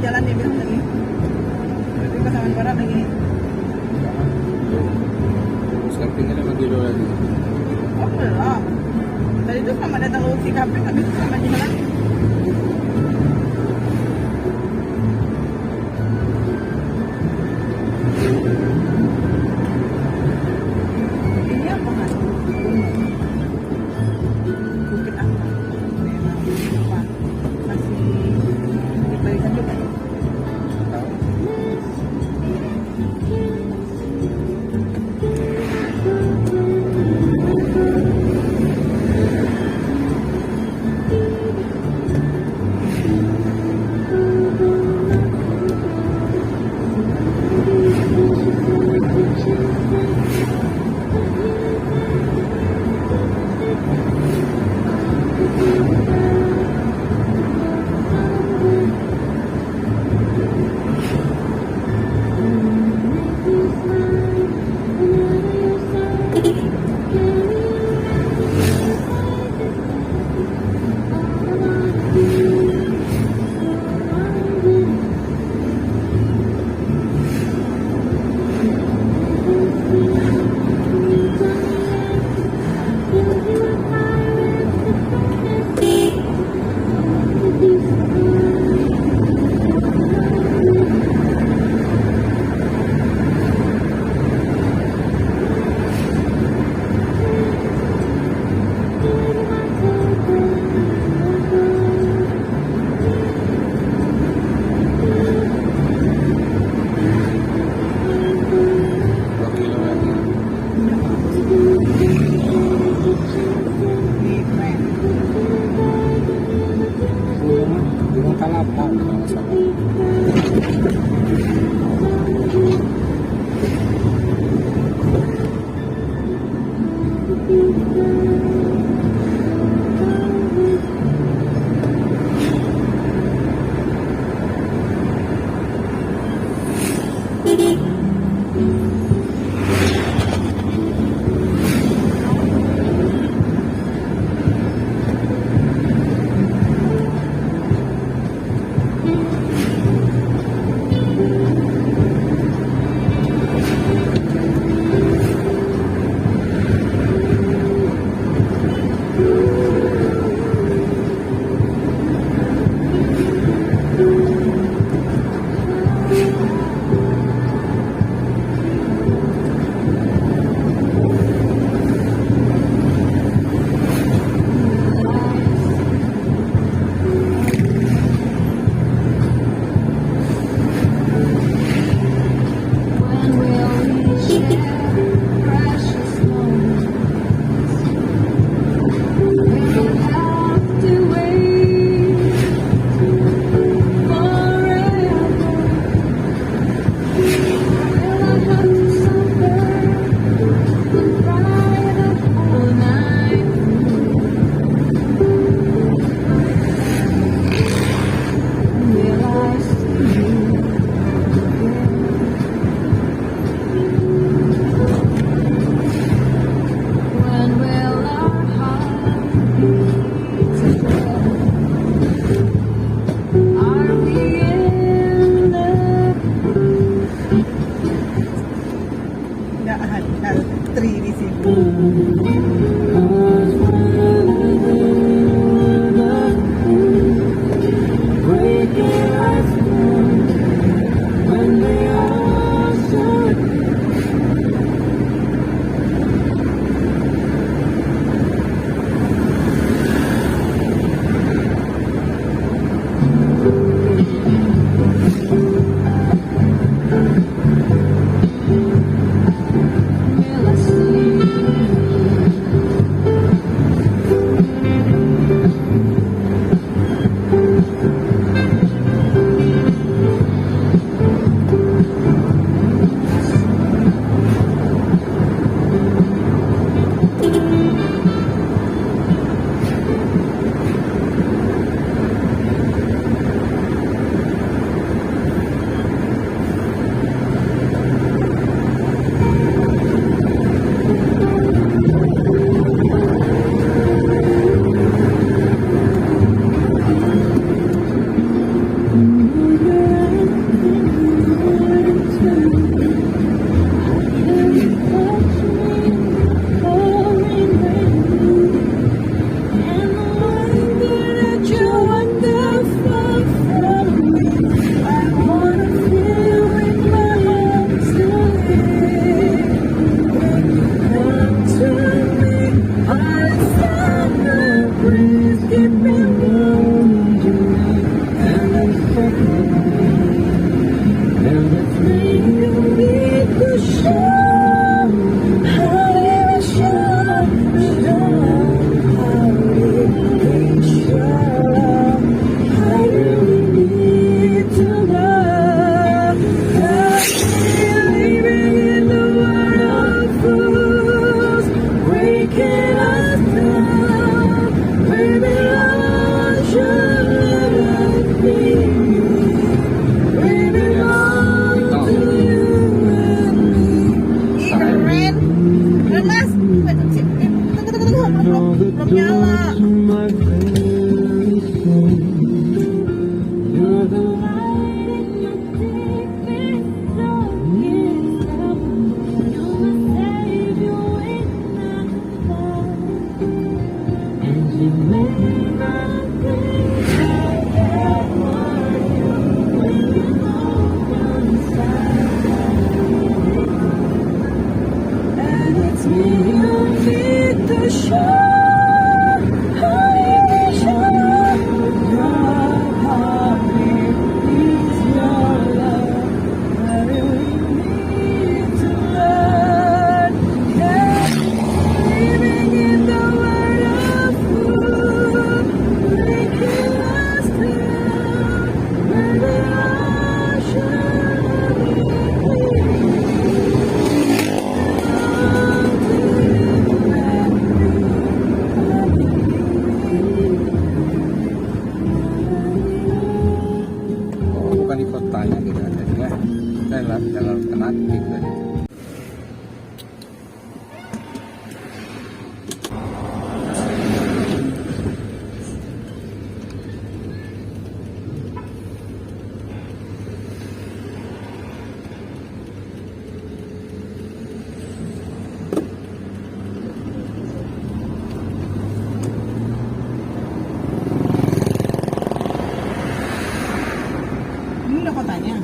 jalan dia bilang tadi. Tapi pasangan barat lagi. Sekarang tinggal sama Gilo lagi. Oh belum. Tadi itu sama datang ke Cikampek, habis itu sama jalan. Ini apa kan? Bukit apa? Memang masih diberikan juga. Tahu? tanya gitu kan. Jadinya saya lah jalur alternatif tadi. Ini udah kotanya.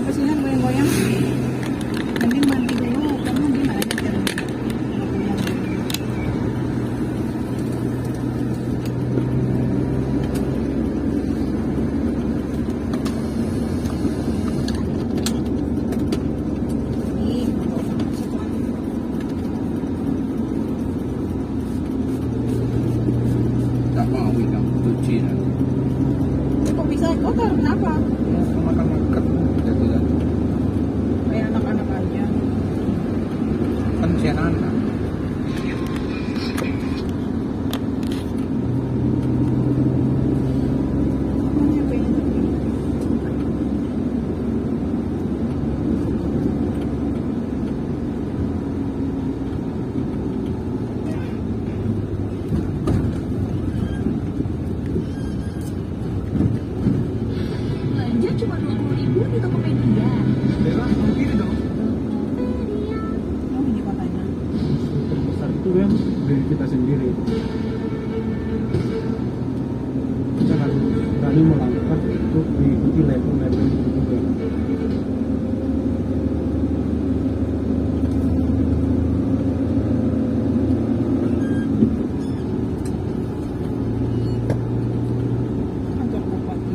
Apa sih Han goyang-goyang? Mending mandi dulu, kamu gimana aja kan? Tak mau bilang cuci nanti. Kok bisa kotor? Kenapa? Ya, makan jadi kan. Kayak anak-anak aja. Kan si anak. Kamu pengen tapi. Belanja cuma 20.000 di Tokopedia. Oh, di kotanya. Terbesar itu kan dari kita sendiri. Kita harus berani melangkah untuk mengikuti level-level itu juga. Kantor bupati.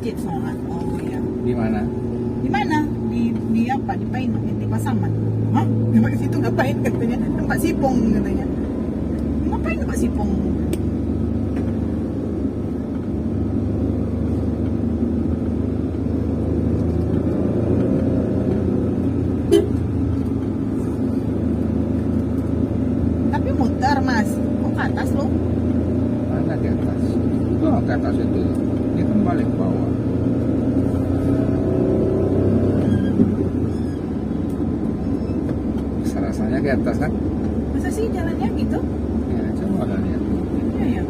masjid sholat. Oh iya. Di mana? Di mana? Di apa? Di Pasaman. Hah? Di situ ngapain katanya? Tempat sipong katanya. Ngapain tempat sipong? Tapi muter mas, kok ke atas lo? Mana di atas? Oh, ke atas itu. Ini kan balik bawah. Rasanya ke atas kan? Masa sih jalannya gitu? Ya, coba lah lihat. Iya ya.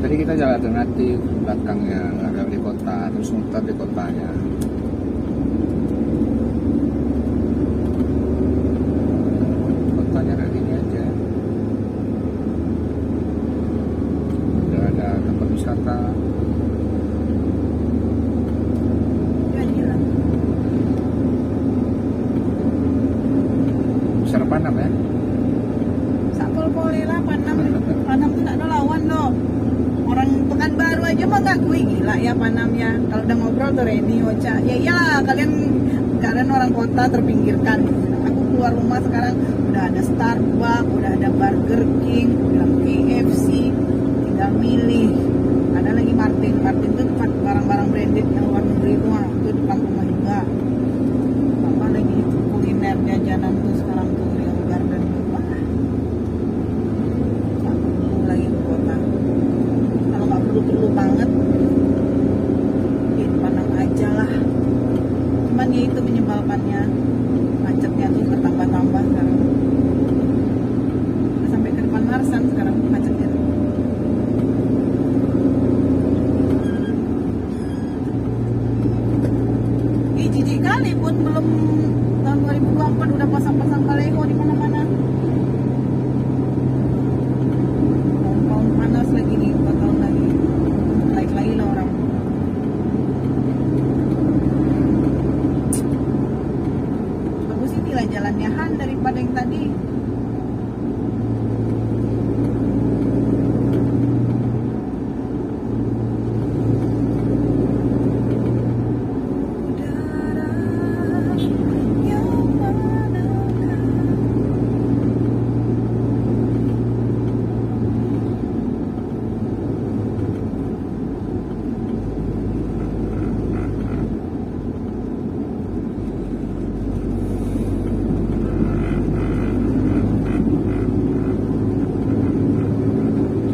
Tadi kita jalan alternatif, belakangnya nggak ada di kota, terus muter di kotanya. Kotanya kayak gini aja. Udah ada tempat wisata. Jadi lah. Besar Panam ya? Sapol Polera Panam tuh nggak ada lawan loh. Orang Pekanbaru aja mah ngakui gila ya Panamnya. Kalau udah ngobrol tuh Reni, Ocha. Ya iyalah kalian orang kota terpinggirkan. Aku keluar rumah sekarang udah ada Starbucks, udah ada Burger King, udah KFC, tinggal milih. Ada lagi Martin tuh tempat barang-barang branded yang luar negeri tuh, itu depan rumah juga. Apa lagi kuliner jajanan tuh sekarang tuh Rio Garden tuh. Wah. Nggak perlu lagi ke kota. Kalau nggak perlu banget di Panam aja lah. Cuman ya itu menyebalkannya, macetnya tuh bertambah-tambah sekarang. Udah sampai ke depan Marsan sekarang macetnya tuh. Jijik kali pun belum tahun 2024 udah pasang-pasang baleho di mana-mana. Tahun panas lagi nih, 4 tahun lagi. Naik lagi lah orang. Bagus inilah jalannya Han daripada yang tadi.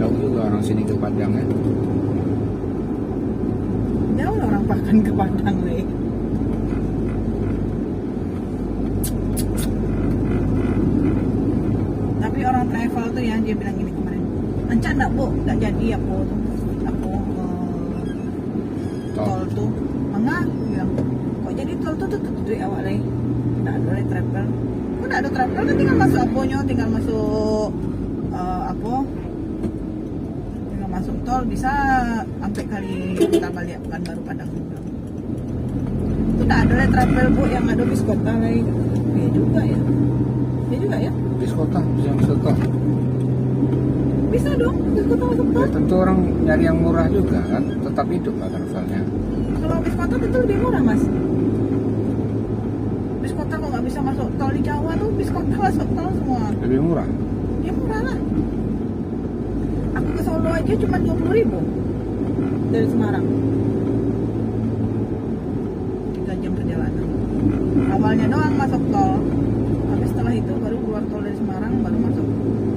Jauh juga orang sini ke Padang ya. Jauh lah orang Pakan ke Padang nih. Tapi orang travel tuh ya dia bilang gini kemarin, encan enggak bu, enggak jadi aku tol tuh, enggak bilang kok jadi tol tuh dari awal lagi, enggak ada lagi travel, kok enggak ada travel kan tinggal masuk aponya, tinggal masuk tinggal masuk tol bisa sampai kali kita balik Pekanbaru Padang bilang. Itu enggak ada lagi travel bu, yang ada bis kota lagi, ya juga ya. Ya juga ya. Bis kota, bisa masuk tol. Bisa dong, bis kota masuk tol. Ya tentu orang nyari yang murah juga kan, tetap hidup lah travelnya. Kalau bis kota tentu lebih murah mas. Bis kota kok nggak bisa masuk tol di Jawa tuh, bis kota masuk tol semua. Lebih murah. Ya murah lah. Aku ke Solo aja cuma 20.000 dari Semarang. 3 jam perjalanan. Awalnya doang masuk tol. Tapi setelah itu baru keluar tol dari Semarang, baru masuk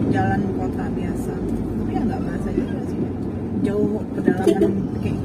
jalan kota biasa. Tapi ya nggak berasa juga sih. Jauh pedalaman kayak